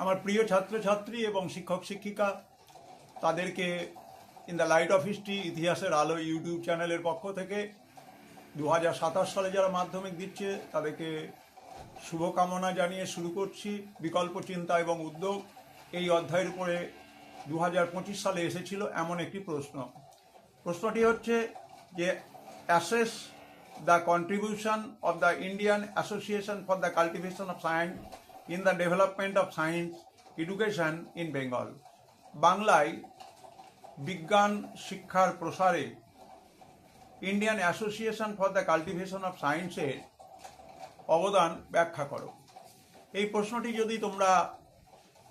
আমার প্রিয় ছাত্রছাত্রী এবং শিক্ষক শিক্ষিকা তাদেরকে in the light off history ইতিহাসের আলো ইউটিউব চ্যানেলের পক্ষ থেকে 2027 সালে যারা মাধ্যমিক দিচ্ছে তাদেরকে শুভকামনা জানিয়ে শুরু করছি বিকল্প চিন্তা এবং উদ্যোগ। এই অধ্যায়ের উপরে 2025 সালে এসেছিল এমন একটি প্রশ্নটি হচ্ছে যে assess the contribution of the Indian association for the cultivation of science in the development of science education in Bengal. বাংলায় বিজ্ঞান শিক্ষার প্রসারে Indian association for the cultivation of সায়েন্সের অবদান ব্যাখ্যা করো। এই প্রশ্নটি যদি তোমরা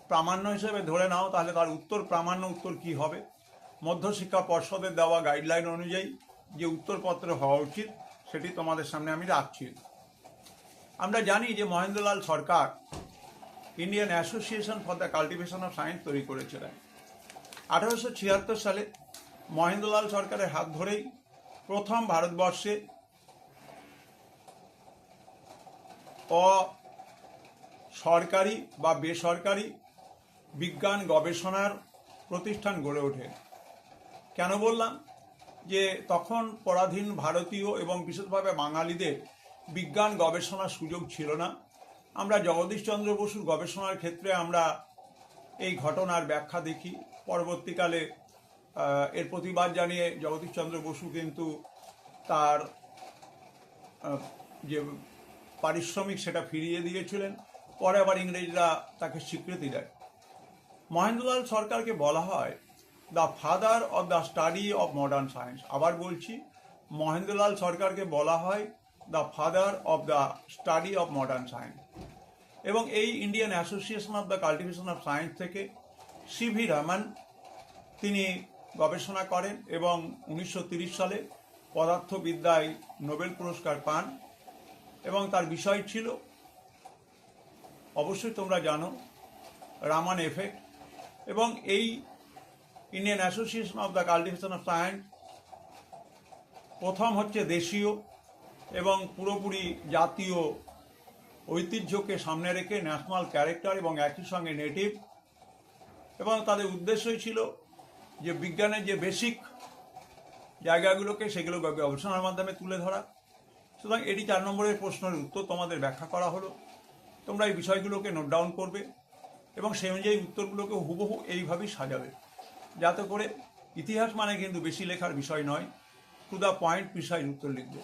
প্রামাণ্য হিসেবে ধরে নাও তাহলে তার প্রামাণ্য উত্তর কি হবে? মধ্যশিক্ষা পর্ষদের দেওয়া গাইডলাইন অনুযায়ী যে উত্তরপত্র হওয়া উচিত সেটি তোমাদের সামনে আমি রাখছি। আমরা জানি যে Mahendralal Sarkar Indian association for the cultivation of science তৈরি করেছিলেন। 1876 সালে মহেন্দ্রলাল সরকারের হাত ধরেই প্রথম ভারতবর্ষে অসরকারি বা বেসরকারি বিজ্ঞান গবেষণার প্রতিষ্ঠান গড়ে ওঠে। কেন বললাম যে তখন পরাধীন ভারতীয় এবং বিশেষভাবে বাঙালিদের বিজ্ঞান গবেষণার সুযোগ ছিল না। আমরা জগদীশচন্দ্র বসুর গবেষণার ক্ষেত্রে আমরা এই ঘটনার ব্যাখ্যা দেখি। পরবর্তীকালে এর প্রতিবাদ জানিয়ে জগদীশচন্দ্র বসু কিন্তু তার যে পারিশ্রমিক সেটা ফিরিয়ে দিয়েছিলেন। পরে আবার ইংরেজরা তাকে স্বীকৃতি দেয়। মহেন্দ্রলাল সরকারকে বলা হয় the father of the study of modern science. আবার বলছি, মহেন্দ্রলাল সরকারকে বলা হয় the father of the study of modern science. এবং এই Indian association of the cultivation of science থেকে সিভি রমন তিনি গবেষণা করেন এবং 1930 সালে পদার্থবিদ্যায় নোবেল পুরস্কার পান। এবং তার বিষয় ছিল, অবশ্যই তোমরা জানো, রামান এফেক্ট। এবং এই Indian association of the cultivation of science প্রথম হচ্ছে দেশীয় এবং পুরোপুরি জাতীয় ঐতিহ্যকে সামনে রেখে ন্যাশনাল ক্যারেক্টার এবং একই সঙ্গে নেটিভ। এবং তাদের উদ্দেশ্যই ছিল যে বিজ্ঞানের যে বেসিক জায়গাগুলোকে সেগুলো গবেষণার মাধ্যমে তুলে ধরা। সুতরাং এটি 4 নম্বরের প্রশ্নের উত্তর তোমাদের ব্যাখ্যা করা হলো। তোমরা এই বিষয়গুলোকে নোট ডাউন করবে এবং সেই অনুযায়ী উত্তরগুলোকে হুবহু এইভাবেই সাজাবে, যাতে করে ইতিহাস মানে কিন্তু বেশি লেখার বিষয় নয়, টু দ্য পয়েন্ট বিষয়ের উত্তর লিখবে।